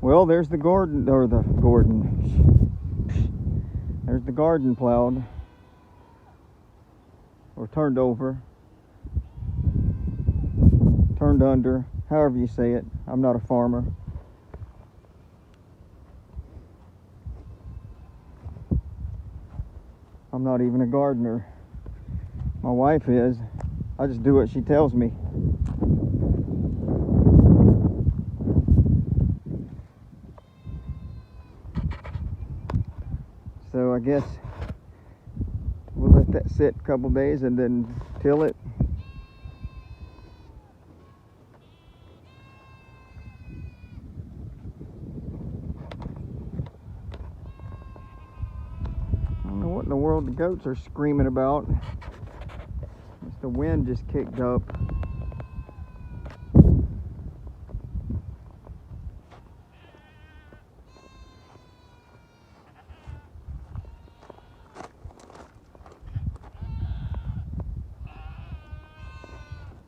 Well, there's the garden, or the there's the garden plowed, or turned over, turned under, however you say it. I'm not a farmer. I'm not even a gardener. My wife is. I just do what she tells me. So I guess we'll let that sit a couple days and then till it. I don't know what in the world the goats are screaming about. The wind just kicked up.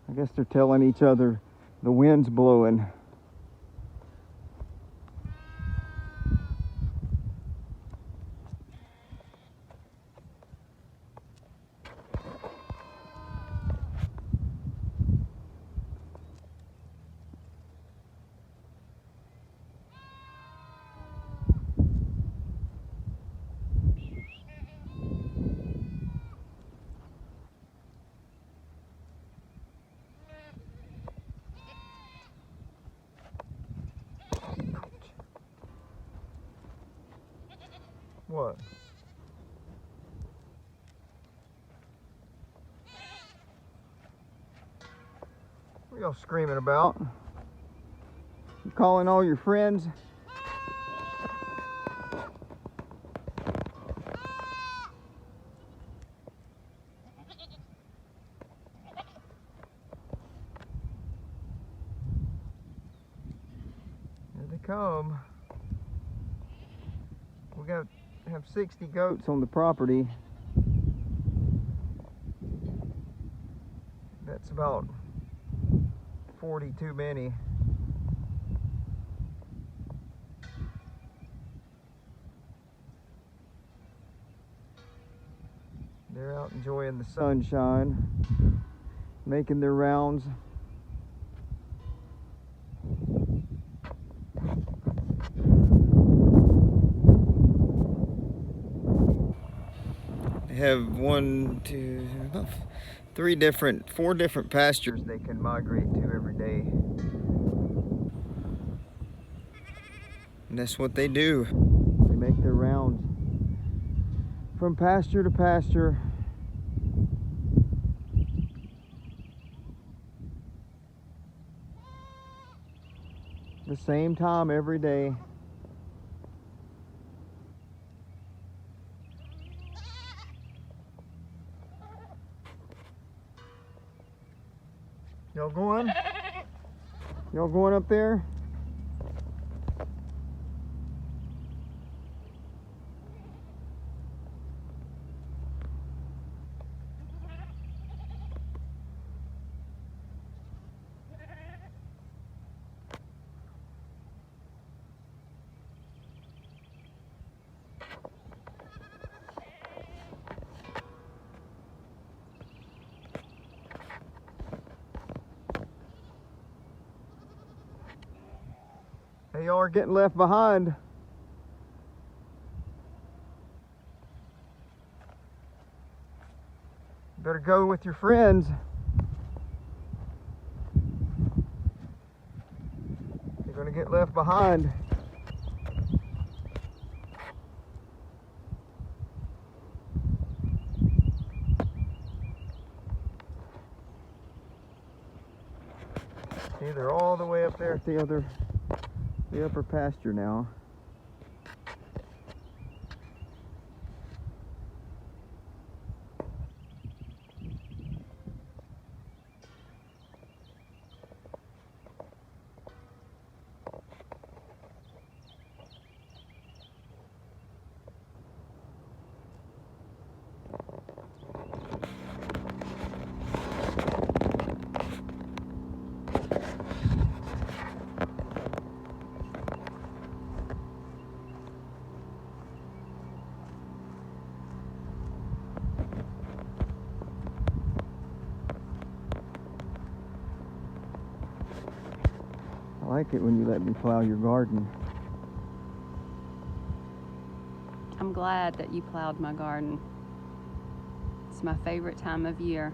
I guess they're telling each other the wind's blowing. What? What y'all screaming about? You calling all your friends? Here they come. We got to have 60 goats on the property. That's about 40 too many. They're out enjoying the sunshine, making their rounds. They have four different pastures they can migrate to every day. And that's what they do. They make their rounds from pasture to pasture. The same time every day. Y'all going? Y'all going up there? Hey, y'all are getting left behind. Better go with your friends. You're gonna get left behind. See, they're all the way up there at the upper pasture now. like it when you let me plow your garden. I'm glad that you plowed my garden. It's my favorite time of year.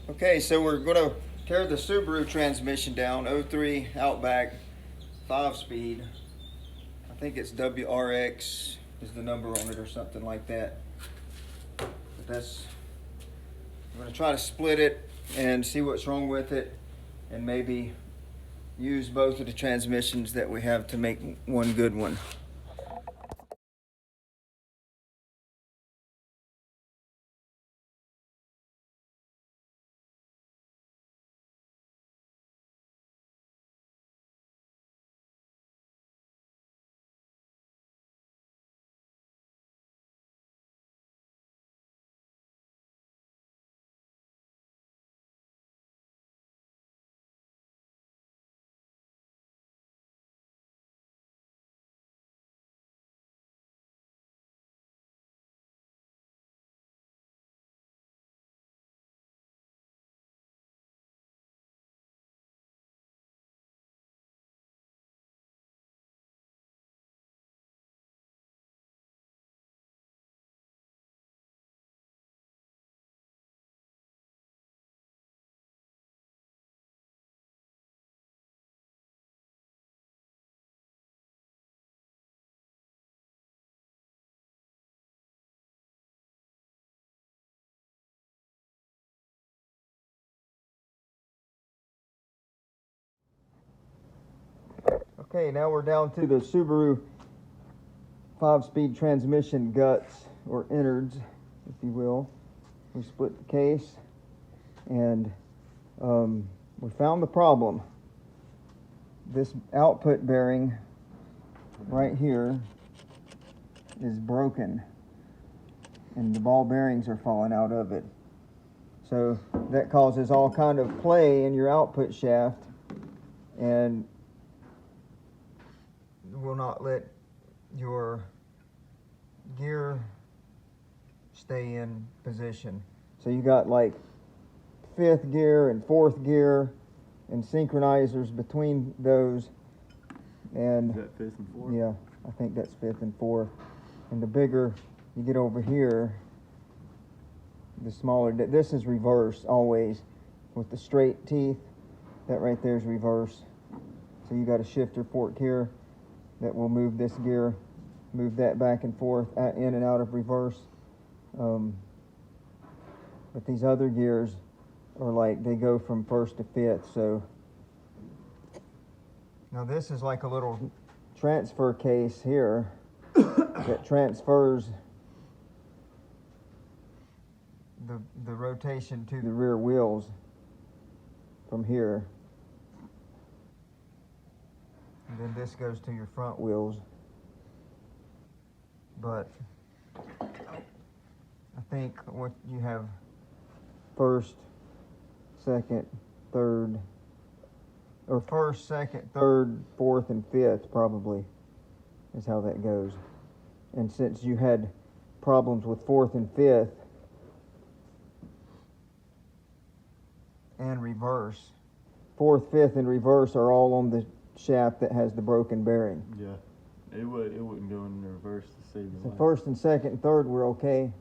Okay, so we're gonna tear the Subaru transmission down, 03 Outback, 5-speed. I think it's WRX is the number on it or something like that. But we're gonna try to split it and see what's wrong with it, and maybe use both of the transmissions that we have to make one good one. Okay, now we're down to the Subaru 5-speed transmission guts, or innards, if you will. We split the case, and we found the problem. This output bearing right here is broken, and the ball bearings are falling out of it. So that causes all kind of play in your output shaft, and will not let your gear stay in position. So you got like 5th gear and 4th gear and synchronizers between those. And is that 5th and 4th? Yeah, I think that's 5th and 4th. And the bigger you get over here, the smaller. This is reverse always with the straight teeth. That right there is reverse. So you got a shifter fork here that will move this gear, move that back and forth, in and out of reverse. But these other gears are like, they go from 1st to 5th. So now this is like a little transfer case here that transfers the rotation to the rear wheels from here. And then this goes to your front wheels. But I think what you have 1st, 2nd, 3rd, or 1st, 2nd, 3rd, 4th, and 5th probably is how that goes. And since you had problems with 4th and 5th and reverse, 4th, 5th, and reverse are all on the shaft that has the broken bearing. Yeah, it wouldn't go in reverse to save the So life. 1st and 2nd and 3rd were okay,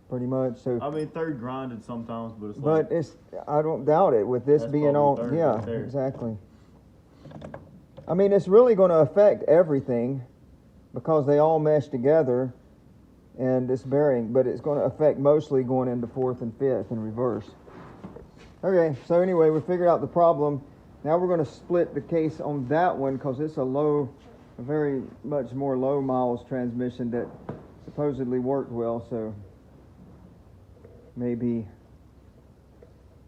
pretty much. So I mean, 3rd grinded sometimes, but it's I don't doubt it with this That's being all. probably 3rd Yeah, right there. exactly. I mean, it's really going to affect everything because they all mesh together and this bearing, but it's going to affect mostly going into fourth and fifth in reverse. Okay, so anyway, we figured out the problem. Now we're going to split the case on that one because it's a very much more low miles transmission that supposedly worked well, so maybe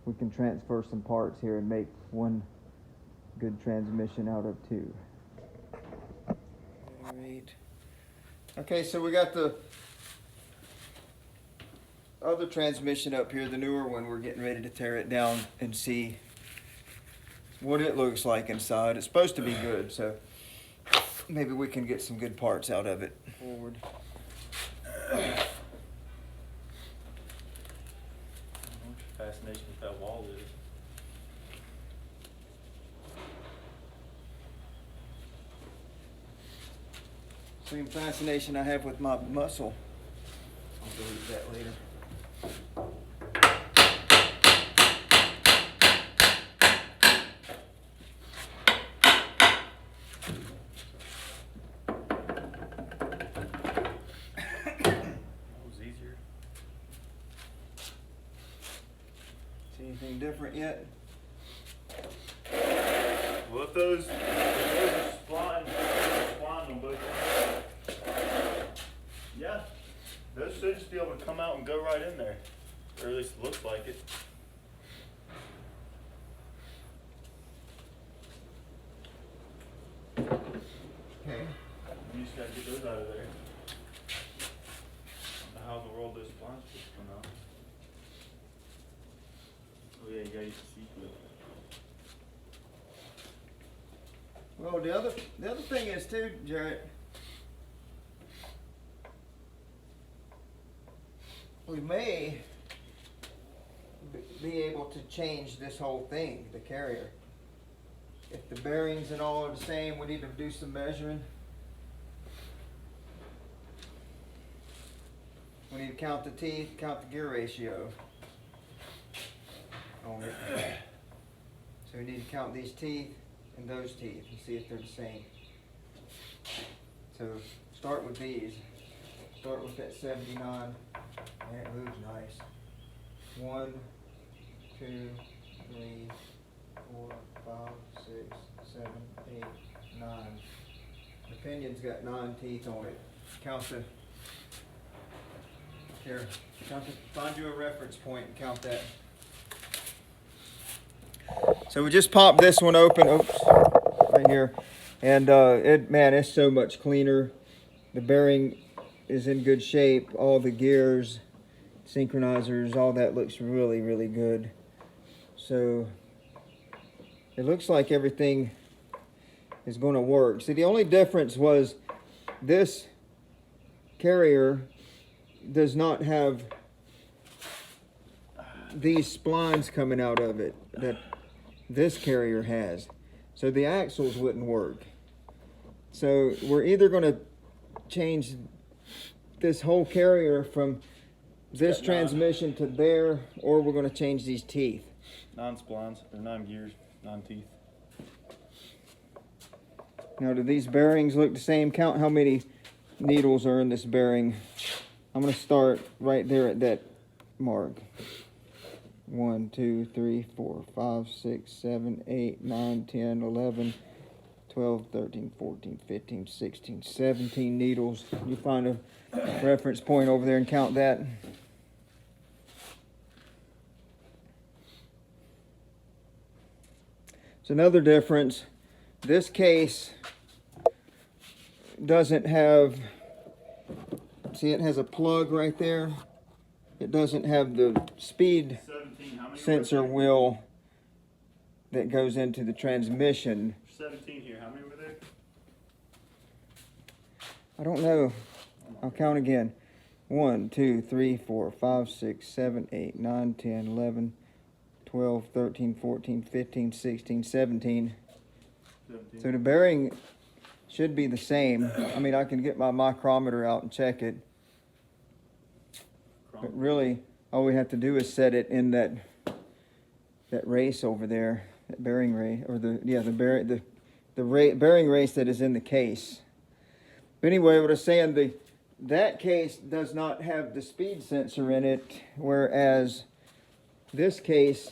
we can transfer some parts here and make one good transmission out of two. Alright. Okay, so we got the other transmission up here, the newer one. We're getting ready to tear it down and see what it looks like inside. It's supposed to be good, so maybe we can get some good parts out of it. Forward. Fascination with that wall is. Same fascination I have with my muscle. I'll delete that later. See anything different yet? Well, if those are spline on both ends. Yeah, those should just be able to come out and go right in there, or at least it looks like it. Okay. You just gotta get those out of there. How in the world those splines supposed to come out? Oh yeah, you gotta use the seat. Well, the other thing is too, Jarrett, we may be able to change this whole thing, the carrier. If the bearings and all are the same, we need to do some measuring. We need to count the teeth, count the gear ratio on it. So we need to count these teeth and those teeth and see if they're the same. So start with these. Start with that 79. Man, it moves nice. 1, 2, 3, 4, 5, 6, 7, 8, 9. The pinion's got 9 teeth on it. Count the. Here, find you a reference point and count that. So we just popped this one open, oops, right here, and it's so much cleaner. The bearing is in good shape. All the gears, synchronizers, all that looks really, really good. So it looks like everything is going to work. See, the only difference was this carrier does not have these splines coming out of it that this carrier has. So the axles wouldn't work. So we're either going to change this whole carrier from this transmission to there, or we're going to change these teeth. 9 splines, or 9 gears, 9 teeth. Now, do these bearings look the same? Count how many needles are in this bearing. I'm going to start right there at that mark. 1, 2, 3, 4, 5, 6, 7, 8, 9, 10, 11, 12, 13, 14, 15, 16, 17 needles. You find a reference point over there and count that. So another difference, this case doesn't have, see, it has a plug right there. It doesn't have the speed 17, sensor wheel that goes into the transmission. 17 here, how many were there? I don't know. I'll count again. 1, 2, 3, 4, 5, 6, 7, 8, 9, 10, 11, 12, 13, 14, 15, 16, 17. So the bearing should be the same. I mean, I can get my micrometer out and check it. But really, all we have to do is set it in that race over there, that bearing race, or the bearing race that is in the case. But anyway, what I was saying, that case does not have the speed sensor in it, whereas this case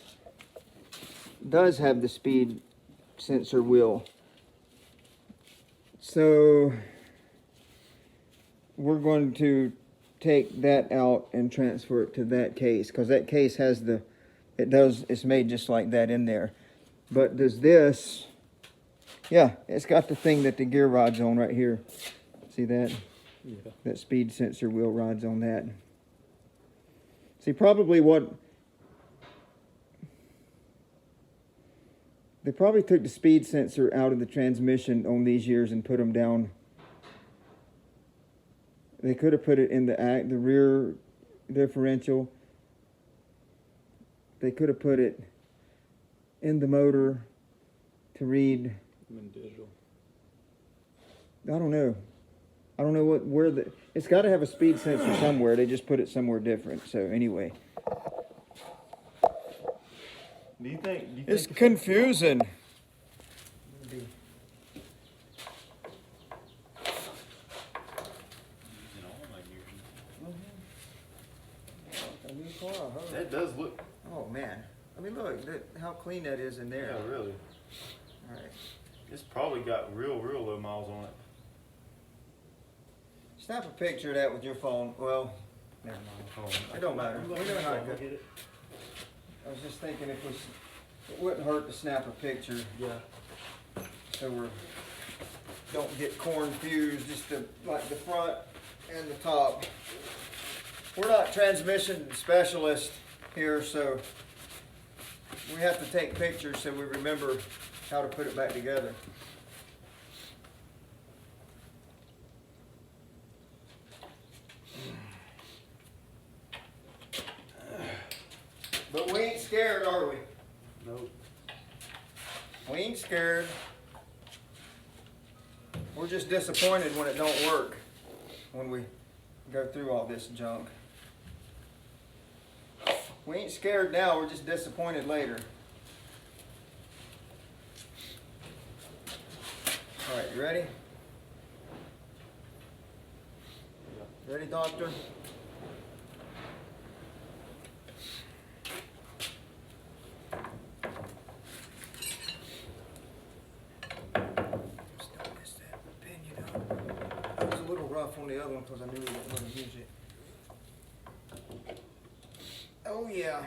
does have the speed sensor wheel. So we're going to take that out and transfer it to that case, because that case has it's made just like that in there. But does this, yeah, it's got the thing that the gear rod's on right here. See that? Yeah. That speed sensor wheel rod's on that. See, probably they probably took the speed sensor out of the transmission on these years and put them down. They could have put it in the rear differential. They could have put it in the motor to read. Digital. I don't know. I don't know it's got to have a speed sensor somewhere. They just put it somewhere different. So anyway. Do you think It's confusing. That does look. Oh man. I mean, look how clean that is in there. Yeah, really. All right. It's probably got real low miles on it. Snap a picture of that with your phone. Well, never mind. It don't matter. We know how to Look go. at it. I was just thinking it wouldn't hurt to snap a picture Yeah. so we don't get corn fused, just like the front and the top. We're not transmission specialists here, so we have to take pictures so we remember how to put it back together. But we ain't scared, are we? Nope. We ain't scared. We're just disappointed when it don't work, when we go through all this junk. We ain't scared now, we're just disappointed later. All right, you ready? Ready, doctor? On the other one because I knew we weren't going to use it. Oh yeah.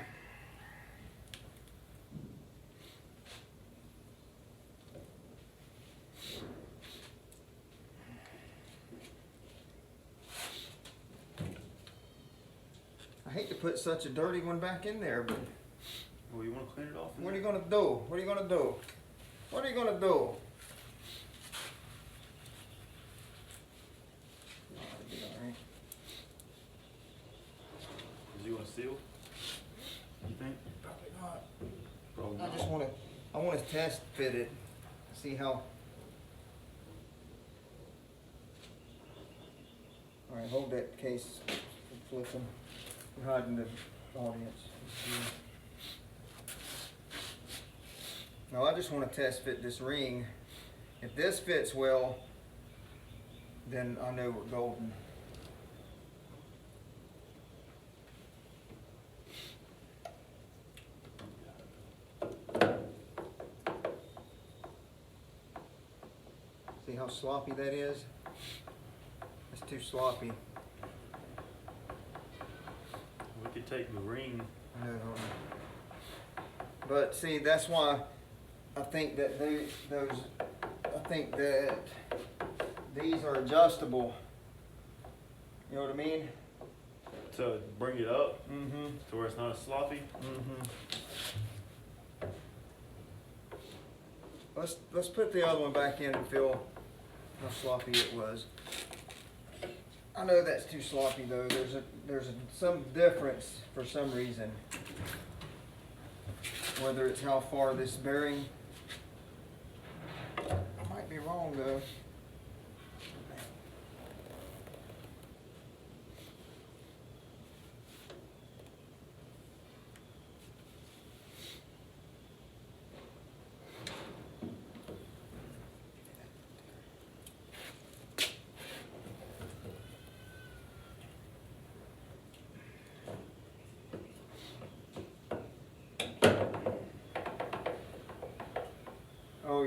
I hate to put such a dirty one back in there, but Well, you want to clean it off? what are you going to do? What are you going to do? What are you going to do? You want to seal? You think? Probably not. Probably I not. just want to test fit it, see how. All right, hold that case, flip them. We're hiding the audience. Now I just want to test fit this ring. If this fits well, then I know we're golden. See how sloppy that is? It's too sloppy. We could take the ring. I know. But see, that's why I think that these are adjustable. You know what I mean? To bring it up Mm-hmm. to where it's not as sloppy. Mm-hmm. Let's put the other one back in and feel how sloppy it was. I know that's too sloppy though. There's some difference for some reason. Whether it's how far this bearing. I might be wrong though.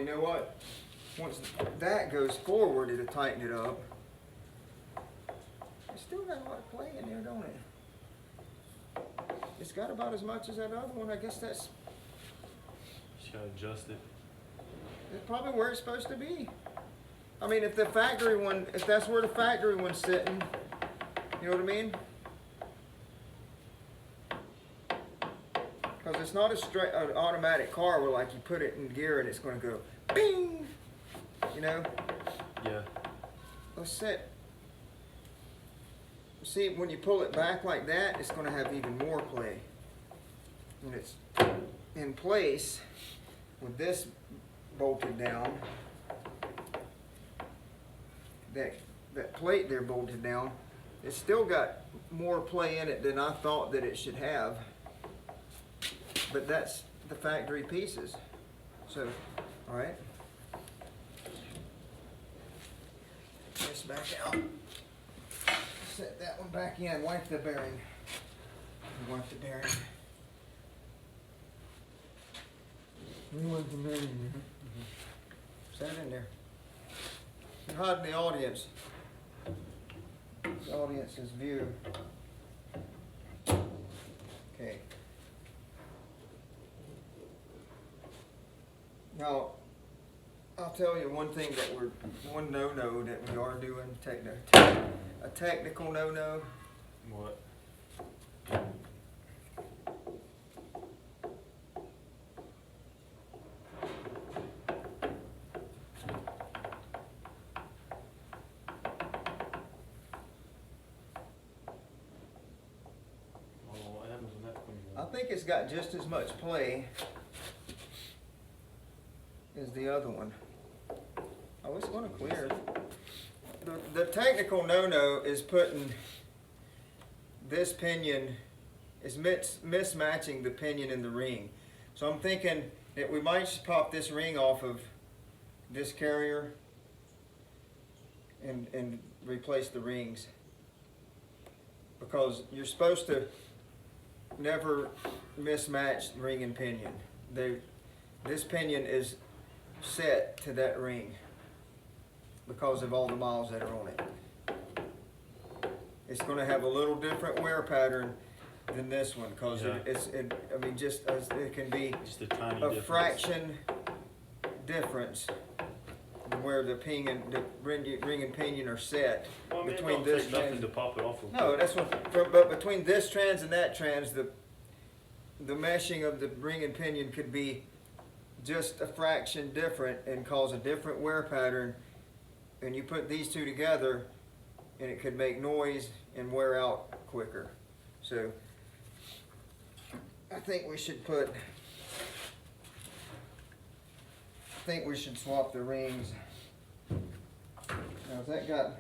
you know what? Once that goes forward, it'll tighten it up. It's still got a lot of play in there, don't it? It's got about as much as that other one. I guess that's Just gotta adjust it. probably where it's supposed to be. I mean, if the factory one, if that's where the factory one's sitting, you know what I mean? Because it's not a straight, an automatic car where like you put it in gear and it's going to go bing, you know? Yeah. Let's set. See, when you pull it back like that, it's going to have even more play. When it's in place with this bolted down, that plate there bolted down, it's still got more play in it than I thought that it should have. But that's the factory pieces. So, all right. This back out. Set that one back in. Wipe the bearing. Wipe the bearing. Wipe the bearing. Set it in there. You're hiding the audience. The audience's view. Okay. Now, I'll tell you one thing that one no-no that we are doing, a technical no-no. What? What happens when that comes I think it's got just as much play as the other one. Oh, it's going to clear. The technical no-no is putting this pinion, is mismatching the pinion in the ring. So I'm thinking that we might just pop this ring off of this carrier and replace the rings. Because you're supposed to never mismatch ring and pinion. This pinion is set to that ring because of all the miles that are on it. It's going to have a little different wear pattern than this one because Yeah. I mean, just as it can be just a tiny a difference. fraction difference where the ring and pinion are set Well, I mean, between it don't this take nothing trans. to pop it off of. No, that's what. But between this trans and that trans, the meshing of the ring and pinion could be just a fraction different and cause a different wear pattern. And you put these two together, and it could make noise and wear out quicker. So I think we should swap the rings. Now, has that got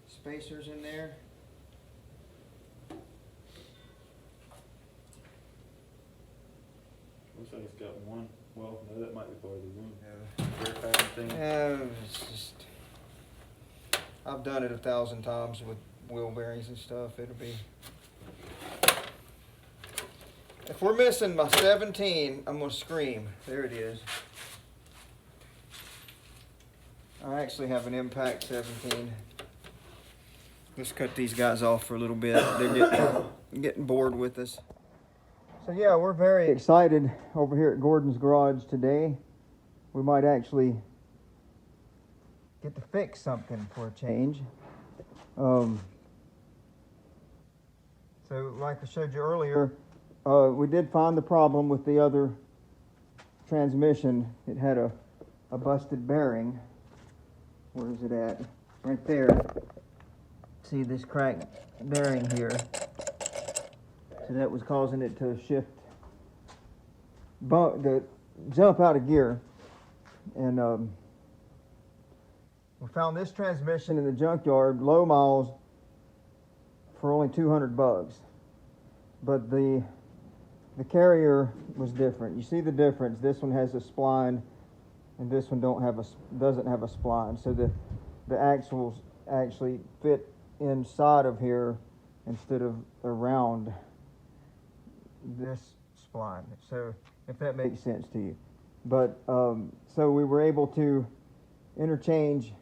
spacers in there? Looks like it's got one. Well, no, that might be part of the room. Wear pattern thing. It's just, I've done it 1,000 times with wheel bearings and stuff. It'll be. If we're missing my 17, I'm gonna scream. There it is. I actually have an Impact 17. Let's cut these guys off for a little bit. They're getting bored with us. So yeah, we're very excited over here at Gordon's Garage today. We might actually get to fix something for a change. So like I showed you earlier, we did find the problem with the other transmission. It had a busted bearing. Where is it at? Right there. See this cracked bearing here. So that was causing it to jump out of gear. And we found this transmission in the junkyard, low miles, for only $200. But the carrier was different. You see the difference. This one has a spline, and this one doesn't have a spline. So the axles actually fit inside of here instead of around this spline. So if that makes sense to you. But so we were able to interchange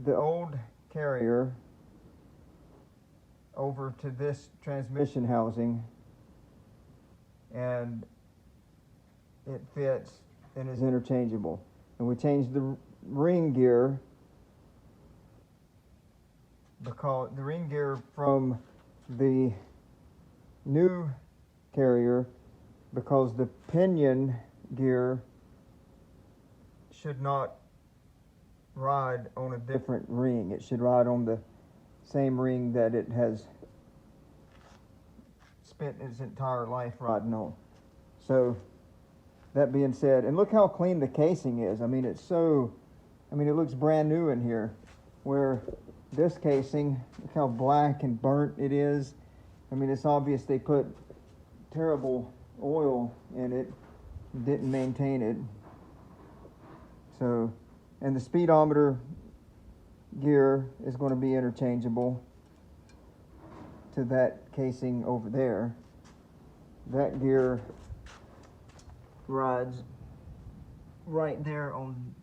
the old carrier over to this transmission housing, and it fits and is interchangeable. And we changed the ring gear, because the ring gear from the new carrier, because the pinion gear should not ride on a different ring. It should ride on the same ring that it has spent its entire life riding on. So that being said, and look how clean the casing is. I mean, it looks brand new in here, where this casing, look how black and burnt it is. I mean, it's obvious they put terrible oil in it, didn't maintain it. So, and the speedometer gear is going to be interchangeable to that casing over there. That gear rides right there on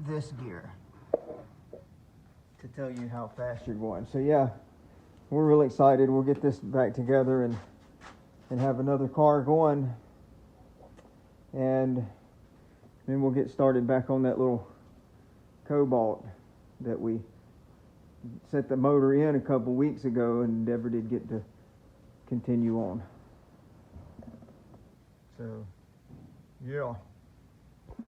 this gear to tell you how fast you're going. So yeah, we're really excited. We'll get this back together and have another car going, and then we'll get started back on that little Cobalt that we set the motor in a couple weeks ago and never did get to continue on. So yeah.